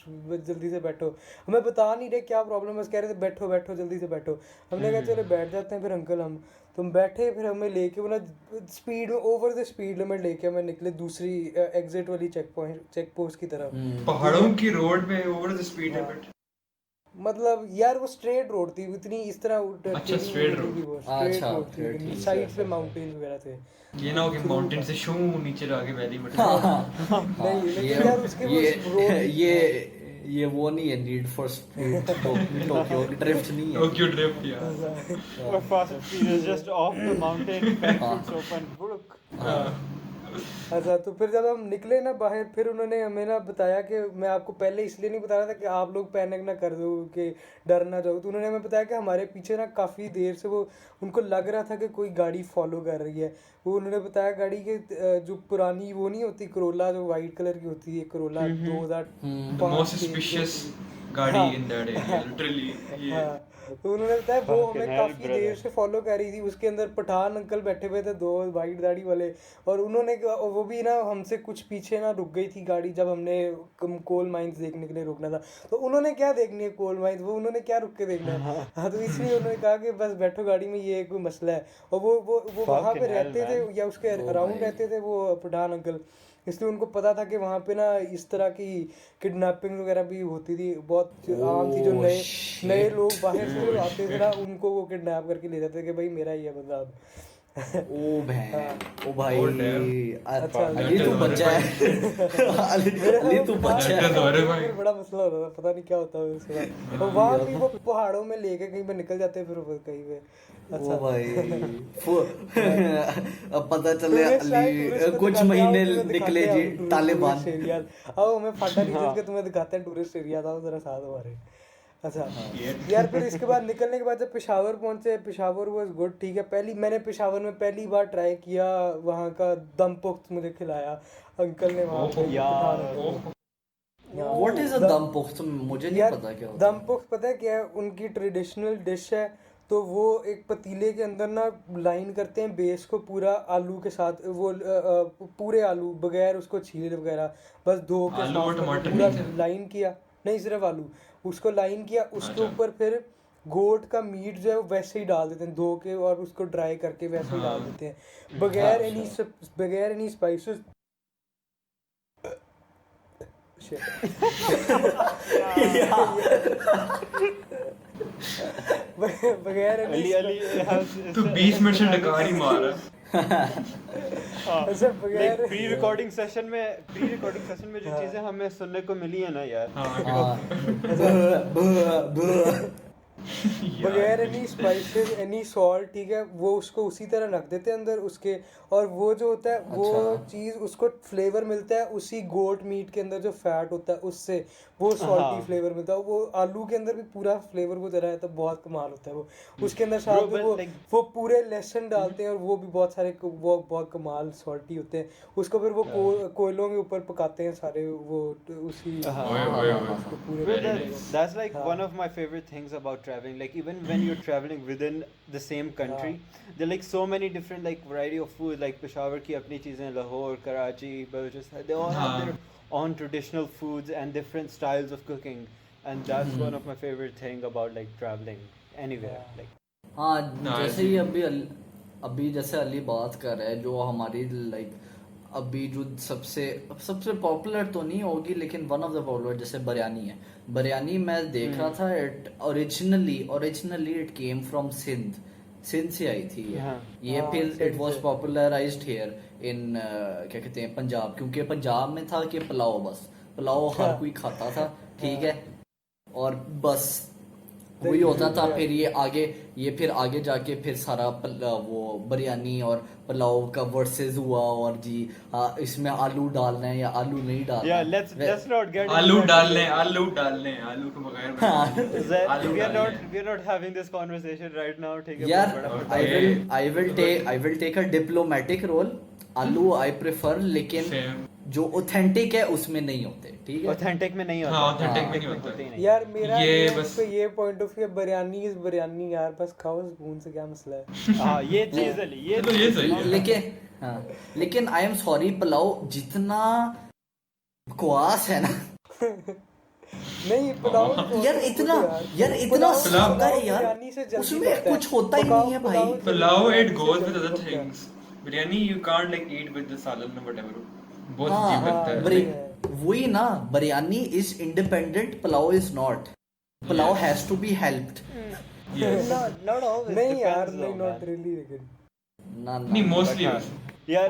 जल्दी से बैठो। हमें बता नहीं रहे क्या प्रॉब्लम है, बस कह रहे थे बैठो बैठो जल्दी से बैठो। हमने कहा चलो बैठ जाते हैं फिर अंकल हम, तुम बैठे, फिर हमें लेके वो ना स्पीड में ओवर द स्पीड लिमिट लेके हमें निकले दूसरी एग्जिट वाली चेक पोस्ट की तरफ। पहाड़ों की रोड में ओवर द स्पीड लिमिट। मतलब यार वो स्ट्रेट रोड थी, इतनी इस तरह अच्छा, straight road। अच्छा, रोड फिर थी, ठीक है, साइड पे फिर। माउंटेन वगैरह थे। ये ना हो कि माउंटेन से शू नीचे जाके वैली में नहीं लेकिन यार उसके वो रोड ये वो नहीं है need for speed Tokyo drift नहीं है। टोक्यो ड्रिफ्ट या We're fast and furious, just off the mountain, parachutes open. Look. अच्छा तो फिर जब हम निकले ना बाहर, फिर उन्होंने हमें ना बताया कि मैं आपको पहले इसलिए नहीं बता रहा था कि आप लोग पैनिक ना कर दो कि डर ना जाओ, तो उन्होंने हमें बताया कि हमारे पीछे ना काफ़ी देर से वो उनको लग रहा था कि कोई गाड़ी फॉलो कर रही है। वो उन्होंने बताया गाड़ी के जो पुरानी वो नहीं होती करोला, जो वाइट कलर की होती है करोला 2005 the most suspicious गाड़ी in that area literally ये हाँ तो उन्होंने बताया वो Fucking हमें hell, काफी brother. देर से फॉलो कर रही थी, उसके अंदर पठान अंकल बैठे हुए थे, 2 वाइट दाढ़ी वाले, और उन्होंने वो भी ना हमसे कुछ पीछे ना रुक गई थी गाड़ी जब हमने कोल माइंस देखने के लिए रुकना था। तो उन्होंने क्या देखनी है कोल माइंस, वो उन्होंने क्या रुक के देखना है। हाँ, तो इसलिए उन्होंने कहा कि बस बैठो गाड़ी में, ये कोई मसला है। और वो वहाँ पे Fucking hell, रहते थे man. या उसके ओ अराउंड भाई। रहते थे वो पठान अंकल, इसलिए उनको पता था कि वहाँ पे ना इस तरह की किडनैपिंग वगैरह भी होती थी, बहुत आम थी। जो ओ नए नए शिट। लोग बाहर से जो आते थे ना, उनको वो किडनैप करके ले जाते थे कि भाई मेरा ही है बंदा अब। ओ बहन, हाँ। ओ भाई, Oh, damn. अच्छा, अली तू बच्चा है। अली तू बच्चा That is है। horrifying. फिर बड़ा मसला होता था, पता नहीं क्या होता है उसके बाद। और वहाँ भी वो पहाड़ों में लेके कहीं पे निकल जाते फिर वो कहीं पे। ओ भाई, अच्छा, अब पता चले अली कुछ महीने निकले जी तालिबान। एरिया, आओ हमें फाटा रीजन के तुम्हें दिखाते हैं टूरिस्ट एरिया, आओ जरा साथ हमारे। अच्छा यार, फिर इसके बाद निकलने के बाद जब पेशावर पहुंचे, पेशावर वाज गुड, ठीक है। मैंने पेशावर में पहली बार ट्राई किया वहाँ का दम पुख्त, मुझे खिलाया अंकल ने वहाँ पे। व्हाट इज अ दम पुख्त? मुझे नहीं यार पता क्या होता दम पुख्त पता है क्या है? उनकी ट्रेडिशनल डिश है। तो वो एक पतीले के अंदर ना लाइन करते हैं बेस को पूरा आलू के साथ, वो पूरे आलू बगैर उसको छीले वगैरह, बस धो के आलू और साफ करके टमाटर पूरा नहीं थे? लाइन किया, नहीं सिर्फ आलू, उसको लाइन किया, उसके अच्छा। ऊपर फिर गोट का मीट जो है वो वैसे ही डाल देते हैं धो के, और उसको ड्राई करके वैसे ही डाल हाँ। देते हैं बगैर एनी स्पाइसेस। बगैर अली any has तू 20 मिनट से डकार ही मार रहा है। अच्छा, बगैर प्री रिकॉर्डिंग सेशन में जो चीजें हमें सुनने को मिली है ना यार, हाँ, बगैर एनी स्पाइसेस एनी सॉल्ट, ठीक है, वो उसको उसी तरह रख देते हैं अंदर उसके। और वो जो होता है वो अच्छा। चीज़ उसको फ्लेवर मिलता है उसी गोट मीट के अंदर जो फैट होता है उससे, वो सॉल्टी हाँ। फ्लेवर मिलता है। वो आलू के अंदर भी पूरा फ्लेवर वो जरा है, तो बहुत कमाल होता है वो। उसके अंदर साथ में but like- वो पूरे लहसुन डालते हैं, और वो भी बहुत सारे वो बहुत कमाल सॉल्टी होते हैं। उसको फिर वो कोयलों के ऊपर पकाते हैं सारे वो उसी हाँ। उसको पूरे Bro, तरीके से। that's like हाँ। one of my favorite things about traveling. Like even when you're traveling within the same country, there are like so many different like variety of food. Like Peshawar की अपनी चीजें, Lahore, Karachi, Balochistan, they all have their own traditional foods and different styles of cooking. And that's one of my favorite thing about like traveling anywhere. Like हाँ, No, जैसे ही अभी जैसे अली बात कर रहा है, जो हमारी लाइक अभी जो सबसे पॉपुलर तो नहीं होगी लेकिन वन ऑफ द पॉपुलर जैसे बिरयानी है। बिरयानी मैं देख रहा था, it originally it came from Sindh से आई थी ये। हाँ। ये हाँ, फिर सिंध इट वाज से। पॉपुलराइज्ड हियर इन क्या कहते हैं पंजाब, क्योंकि पंजाब में था कि पुलाव, बस पुलाव हर कोई खाता था, ठीक है, और बस वही होता था। फिर ये आगे जाके फिर सारा वो बिरयानी और पुलाव का वर्सेस हुआ, और जी इसमें आलू डालना है या आलू नहीं डालना। yeah, let's not get into आलू that डालने debate. आलू के बगैर Zed, आलू we're not having this conversation right now. ठीक है, यार बहुत बड़ा Okay. I will take a diplomatic role. आलू I prefer, लेकिन Same. जो ऑथेंटिक है उसमें नहीं होते, ठीक है। ऑथेंटिक में नहीं होता। हाँ, authentic में नहीं होता। होते ही नहीं। यार मेरा ये ये बस- पे ये point of view, biryani is biryani यार, बस खाओ स्पून से, क्या मसला है। हाँ, ये चीज है, चलो, ये सही है। लेकिन आई एम सॉरी, पुलाव जितना बकवास है ना नहीं पुलाव तो यार इतना पुलाव- होता है यार, बिरयानी से जल्दी उसमें बनता है। कुछ होता ही नहीं है भाई। Pulao, it बिरयानी से goes with जल्दी other बनता है। things. Biryani you can't like eat with the salan or whatever. बहुत हाँ, अजीब लगता है। वही ना, biryani is independent, pulao is not. Pulao has to be helped. Yes. Not always. नहीं यार, depends नहीं though, नॉट man. रियली, लेकिन ना नहीं, mostly हाँ. वैसे। यार,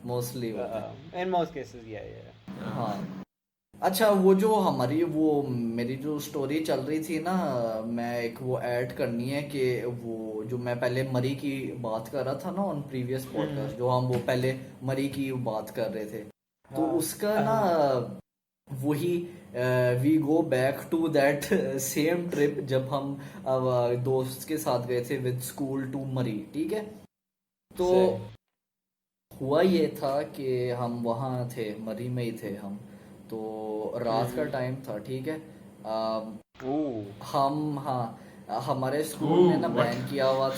mostly in most cases, yeah. हाँ। अच्छा, वो जो हमारी वो मेरी जो स्टोरी चल रही थी ना, मैं एक वो ऐड करनी है कि वो जो मैं पहले मरी की बात कर रहा था ना ऑन प्रीवियस पॉडकास्ट, जो हम वो पहले मरी की बात कर रहे थे, तो उसका ना वही we go back to that same trip जब हम दोस्त के साथ गए थे विद स्कूल टू मरी, ठीक है। तो हुआ ये था कि हम वहाँ थे, मरी में ही थे हम, तो रात का टाइम था, ठीक है। ओह हाँ हमारे स्कूल में ना बैन किया हुआ था।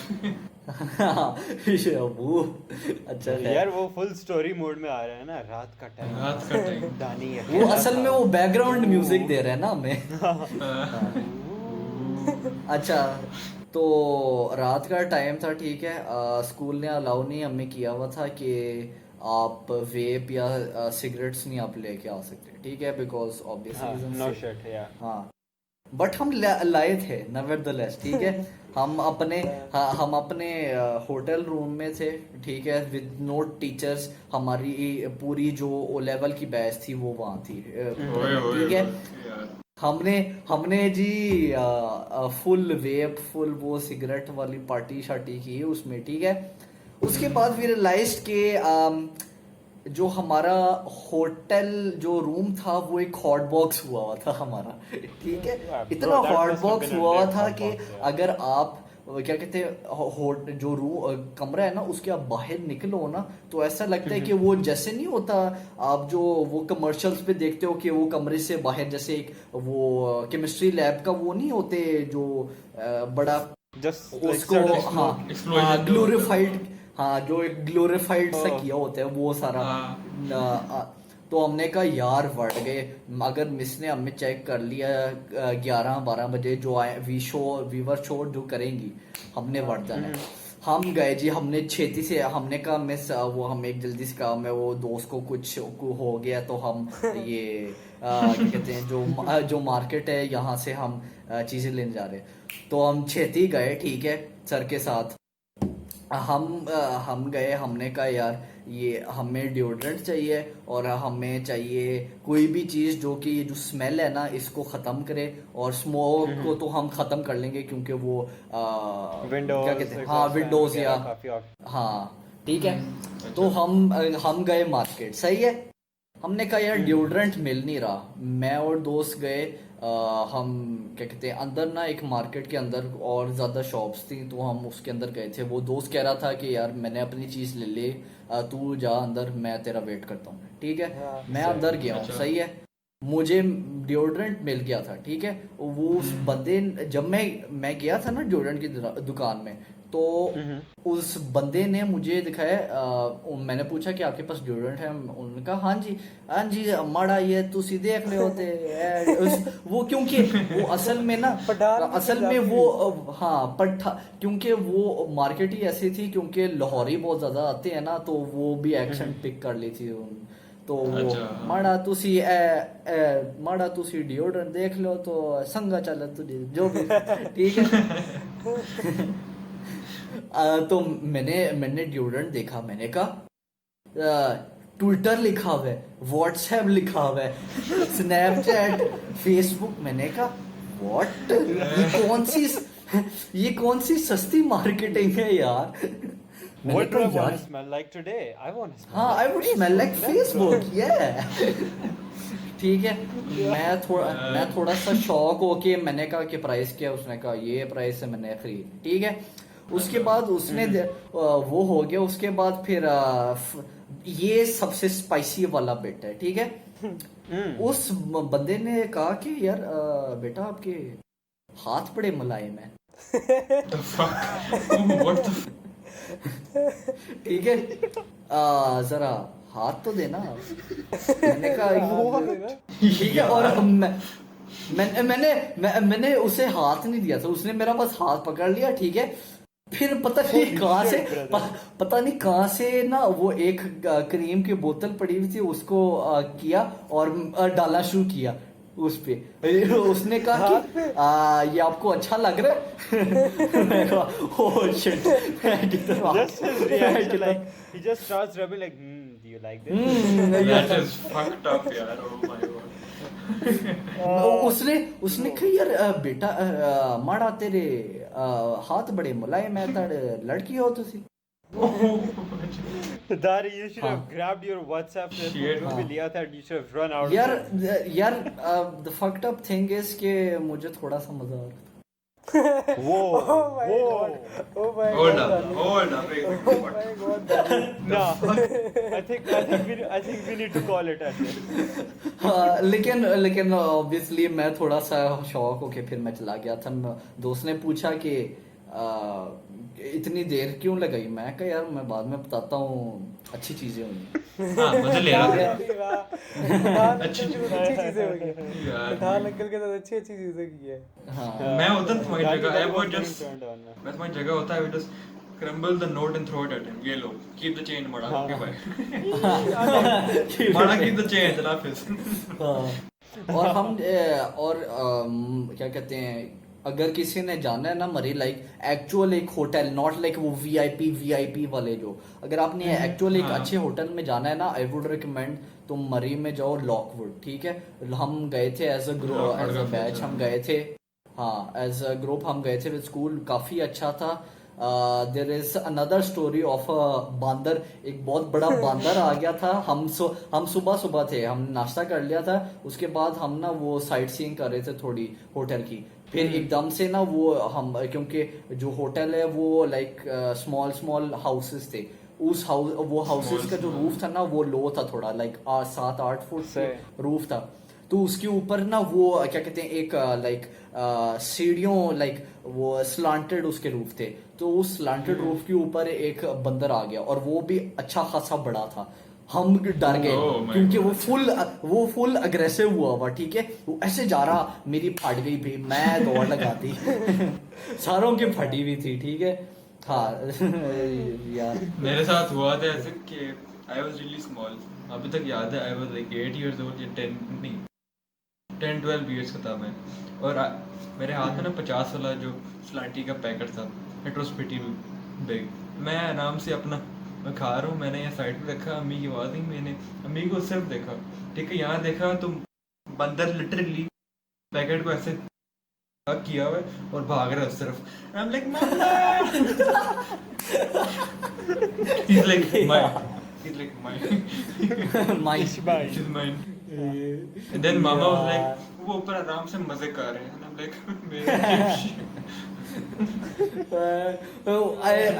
वो अच्छा है। यार वो फुल स्टोरी मोड में आ रहा है ना, रात का टाइम, रात का टाइम। दानी वो अकेला असल में था। वो बैकग्राउंड म्यूजिक दे रहे हैं ना हमें। अच्छा, तो रात का टाइम था, ठीक है। स्कूल ने अलाउ नहीं हमें किया हुआ था कि आप वेप या सिगरेट्स नहीं आप लेके आ सकते, ठीक है, बिकॉज ऑब्वियस हाँ, रीजन नो से। शर्ट, या हाँ, बट हम लाए थे नेवरदलेस, ठीक है। हम अपने हम अपने होटल रूम में थे, ठीक है, विद नो टीचर्स। हमारी पूरी जो ओ लेवल की बैच थी वो वहाँ थी, ओए ओए ठीक है। यार। हमने हमने जी फुल वेप, फुल वो सिगरेट वाली पार्टी शार्टी की उसमें, ठीक है। उसके बाद वी रियलाइज्ड कि जो हमारा होटल जो रूम था वो एक हॉट बॉक्स हुआ था हमारा, ठीक है। इतना Bro, that hot must have box been a हुआ lit था hot कि box, yeah. अगर आप क्या कहते हैं जो रूम कमरा है ना उसके आप बाहर निकलो ना तो ऐसा लगता है कि वो जैसे नहीं होता, आप जो वो कमर्शियल्स पे देखते हो कि वो कमरे से बाहर जैसे एक वो केमिस्ट्री लैब का वो नहीं होते जो बड़ा Just like उसको certain हाँ smoke. explosion हाँ जो ग्लोरीफाइड, हाँ जो एक ग्लोरीफाइड सा हाँ। किया होता है वो सारा। हाँ। तो हमने कहा यार बढ़ गए, अगर मिस ने हमें चेक कर लिया 11-12 बजे जो आए वीवर शो जो करेंगी, हमने बढ़ जाना है। हम गए जी, हमने छेती से हमने कहा मिस वो हम एक जल्दी से काम है, वो दोस्त को कुछ हो गया तो हम ये क्या कहते हैं जो मार्केट है यहाँ से हम चीज़ें लेने जा रहे हैं। तो हम छेती गए, ठीक है, सर के साथ। हम गए, हमने कहा यार ये हमें डिओड्रेंट चाहिए और हमें चाहिए कोई भी चीज़ जो कि ये जो स्मेल है ना इसको ख़त्म करे, और स्मोक को तो हम ख़त्म कर लेंगे क्योंकि वो क्या कहते हैं, हाँ विंडोज़ या काफी हाँ, ठीक है। तो हम गए मार्केट, सही है। हमने कहा यार डिओड्रेंट मिल नहीं रहा, मैं और दोस्त गए हम क्या कहते हैं अंदर ना एक मार्केट के अंदर और ज़्यादा शॉप्स थी तो हम उसके अंदर गए थे। वो दोस्त कह रहा था कि यार मैंने अपनी चीज़ ले ले, तू जा अंदर, मैं तेरा वेट करता हूँ, ठीक है। मैं अंदर गया हूँ, सही है। मुझे डिओड्रेंट मिल गया था, ठीक है। वो उस बंदे जब मैं गया था ना डिओड्रेंट की दुकान में, तो उस बंदे ने मुझे दिखाया, मैंने पूछा कि आपके पास डिओड्रेंट है, उन्होंने कहा हाँ जी माड़ा ये तुसी देख ले होते वो क्योंकि वो असल में ना पठान की असल में पंजाबी। वो हाँ पठा, क्योंकि वो मार्केट ही ऐसी थी, क्योंकि लाहौरी बहुत ज्यादा आते हैं ना तो वो भी एक्शन पिक कर ली थी तो वो अच्छा। माड़ा तुसी डिओड्रेंट देख लो तो संगा चल तुझे जो भी, ठीक है। तो मैंने डिओड्रेंट देखा, मैंने कहा ट्विटर लिखा हुआ है, व्हाट्सएप लिखा हुआ है, स्नैपचैट, फेसबुक। मैंने कहा व्हाट, ये कौन सी सस्ती मार्केटिंग है यार। मैंने What do I कहा want यार to smell like today? I want to smell हाँ like I would smell like Facebook. Facebook, yeah। ठीक है, मैं थोड़ा सा शॉक होके मैंने कहा कि प्राइस क्या है, उसने कहा ये प्राइस है, मैंने खरीद, ठीक है। उसके बाद उसने वो हो गया, उसके बाद फिर ये सबसे स्पाइसी वाला बिट है, ठीक है। उस बंदे ने कहा कि यार बेटा आपके हाथ बड़े मुलायम है, The fuck? What the fuck? ठीक है, जरा हाथ तो देना। मैंने कहा ठीक है, और मैंने उसे हाथ नहीं दिया था, उसने मेरा बस हाथ पकड़ लिया, ठीक है। फिर पता नहीं कहाँ से पता नहीं कहाँ से ना वो एक क्रीम की बोतल पड़ी हुई थी उसको किया और डालना शुरू किया उस पे। उसने कहा कि ये आपको अच्छा लग रहा है। मैं कहा oh shit, Just his reaction, like he just starts rubbing like, do you like this? That is fucked up, यार. Oh my god. उसने कहा यार बेटा माड़ा तेरे हाथ बड़े मुलायम है, तड़ लड़की हो तुसी। Dari, you should have grabbed your WhatsApp Shit. जो भी लिया था, you should have run out. यार the fucked up thing is कि मुझे थोड़ा सा मजा आ रहा था। Whoa, Oh my whoa. god. Oh my Hold god. up, Dani. hold up. Oh my god. Dani. No, I think we need to call it at this. हाँ, लेकिन ऑब्वियसली मैं थोड़ा सा शॉक होके फिर मैं चला गया था। दोस्त ने पूछा कि इतनी देर क्यों लगाई, मैं कहा यार मैं बाद में बताता हूँ, अच्छी चीजें हुई। हाँ मजे ले रहा था। अरे वाह। पठान अच्छी अंकल के साथ अच्छी चीजें हुई है। यार। पठान अंकल के साथ अच्छी चीजें की है। हाँ मैं होता ना तुम्हारी Dani, जगह, that I would was getting just, turned on, man. मैं तुम्हारी जगह होता है, I would just crumble the note and throw it at him. ये लो, keep the change मड़ा, okay bye. मड़ा keep the change, लाफिज। हाँ। और हम क्या कहते हैं, अगर किसी ने जाना है ना मरी, लाइक एक्चुअल एक होटल, नॉट लाइक वो वीआईपी वाले जो, अगर आपने एक्चुअल एक अच्छे होटल में जाना है ना, आई वुड रिकमेंड तुम मरी में जाओ, लॉकवुड। ठीक है, हम गए थे एज अ बैच, हम गए थे, हाँ एज अ ग्रुप हम गए थे विद स्कूल, काफी अच्छा था। There is another story of a bandar, एक बहुत बड़ा बांदर आ गया था। हम सुबह थे, हम नाश्ता कर लिया था, उसके बाद हम ना वो साइट सीइंग कर रहे थे थोड़ी होटल की, फिर एकदम से ना वो हम, क्योंकि जो होटल है वो लाइक स्मॉल हाउसेस थे, वो हाउसेस का जो रूफ था ना वो लो था थोड़ा, लाइक 7-8 फुट से रूफ था, तो उसके ऊपर ना वो क्या कहते हैं, एक लाइक सीढ़ियों, लाइक वो स्लांटेड उसके रूफ थे, तो उस स्लांटेड रूफ के ऊपर एक बंदर आ गया, और वो भी अच्छा खासा बड़ा था। हम डर गए क्योंकि वो फुल अग्रेसिव हुआ, ठीक है, वो ऐसे जा रहा, मेरी फट गई भी, मैं दौड़ लगाती। सारों की फटी हुई थी, ठीक है। हाँ यार मेरे साथ हुआ था ऐसे कि I was really small, अभी तक याद है, I was like 8 years old या 10-12 years का था मैं, और मेरे हाथ में ना 50 वाला जो स्लांटी का पैकेट था, इट वॉज प्रीटी बिग। मैं आराम से अपना मैं खा रहा हूँ, मैंने यहाँ साइड पे रखा, अम्मी की आवाज़ आई, मैंने अम्मी को सिर्फ देखा, ठीक है, यहाँ देखा तो बंदर लिटरली पैकेट को ऐसे किया हुआ है और भाग रहा है उस तरफ। I am like mumma, he's like mine, and then mama was like, वो ऊपर आराम से मजे कर रहे हैं, and I'm like मेरे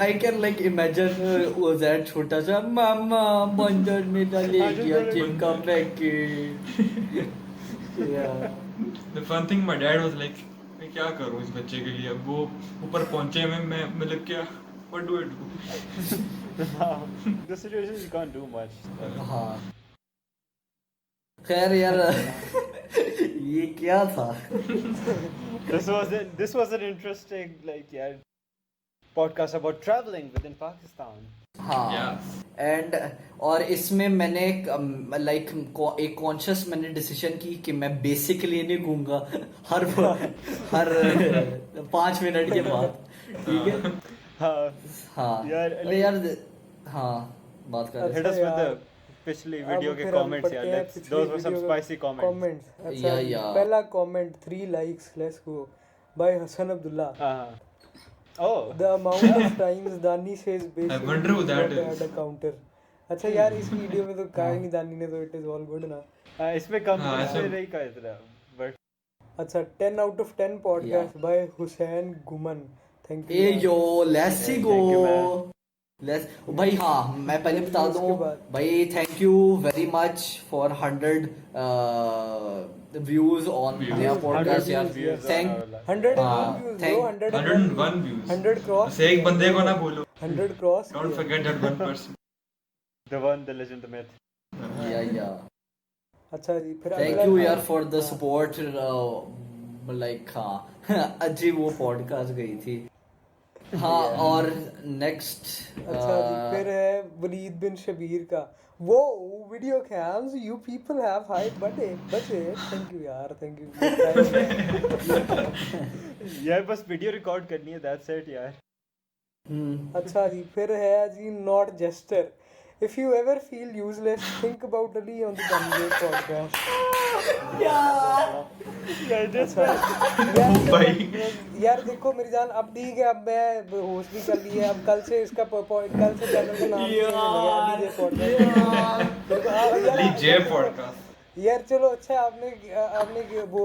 I can like imagine वो that छोटा सा, मामा बंदर मेरा ले गया चिमका packet. The fun thing, my dad was like, मैं क्या करूँ इस बच्चे के लिए, अब वो ऊपर पहुंचे में मैं मतलब क्या, what do I do? The situation you can't do much. हाँ खैर यार ये क्या था। This was an interesting podcast about traveling within Pakistan. हाँ Yeah. एंड और इसमें मैंने लाइक एक कॉन्शियस मैंने डिसीजन की कि मैं बेसिकली नहीं घूमूंगा हर 5 मिनट के बाद, ठीक है। हाँ, हाँ यार, हाँ बात कर hit us with the पिछली वीडियो के comments यार, those were some spicy comments. अच्छा, पहला comment 3 likes, let's go, by Hassan Abdullah. Oh. The amount of times Dani says basically I wonder who that not is. add a counter. अच्छा यार इस वीडियो में तो कहा ही नहीं दानी ने, तो इट इज ऑल गुड ना। इसमें कम हाँ, से ऐसा- नहीं कहा इतना, but अच्छा 10 out of 10 podcast by Hussain Guman. Thank you. A yo let's go Thank you, man. Let's भाई। हाँ मैं पहले बता दूं उसके बाद- भाई, thank you very much for 100 views on Views. नया पॉडकास्ट 100 यार। views on thank our last- 101 हाँ, views thank- bro, 101 views, 100 cross, बस एक बंदे को ना भूलो, 100 cross, don't forget that one person. the one, the legend, the myth. या अच्छा जी फिर थैंक अगला- यू यार फॉर द सपोर्ट, लाइक हाँ अच्छी वो पॉडकास्ट गई थी। हाँ और नेक्स्ट अच्छा जी फिर है वलीद बिन शबीर का, वो video camps you people have high budget. Thank you यार, थैंक यू। यार बस वीडियो रिकॉर्ड करनी है, that's it यार. अच्छा जी फिर है जी not jester, if you ever feel useless think about Ali on the Dani podcast. भाई यार देखो मेरी जान, अब ठीक है, अब मैं होस्ट भी कर ली है, अब कल से इसका कल से चैनल का नाम अली जे पॉडकास्ट। यार चलो अच्छा, आपने वो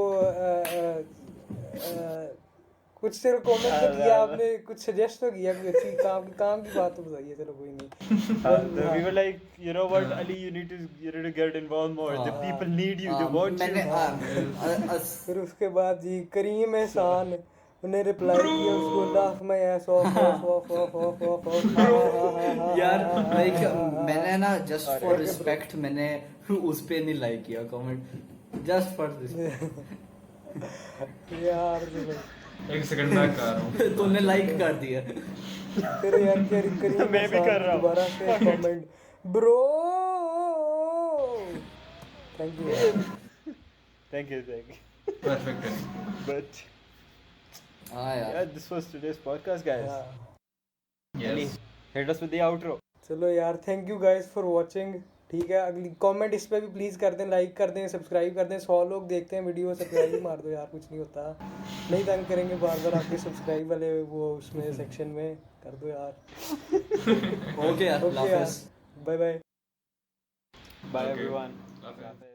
कुछ चलो कमेंट तो किया आपने, कुछ सजेस्ट तो किया, कोई अच्छी काम की बात तो बताइए, चलो कोई नहीं। We were like, you know what, Ali, you need to get involved more. The people need you. They want मैंने you. फिर उसके बाद जी करीम एहसान उन्हें रिप्लाई किया उसको, लाफ में ऐस ऑफ यार लाइक मैंने ना जस्ट फॉर रिस्पेक्ट मैंने उस पे नहीं लाइक किया कमेंट, जस्ट फॉर रिस्पेक्ट। यार एक सेकंड बैक आ रहा हूँ। तूने लाइक कर दिया। फिर यार करीम मैं भी कर रहा हूँ। दोबारा से comment bro, thank you. Thank you. Perfect. But हाँ यार yeah, this was today's podcast, guys. Ali, Yes. hit us with the outro. चलो यार, thank you guys for watching. ठीक है, अगली कमेंट इस पे भी प्लीज़ कर दें, लाइक कर दें, सब्सक्राइब कर दें। 100 लोग देखते हैं वीडियो, सब्सक्राइब मार दो यार, कुछ नहीं होता, नहीं तंग करेंगे बार बार आपके सब्सक्राइब वाले वो उसमें सेक्शन में कर दो यार। ओके यार, ओके यार, bye bye. Bye, Okay. everyone. Okay.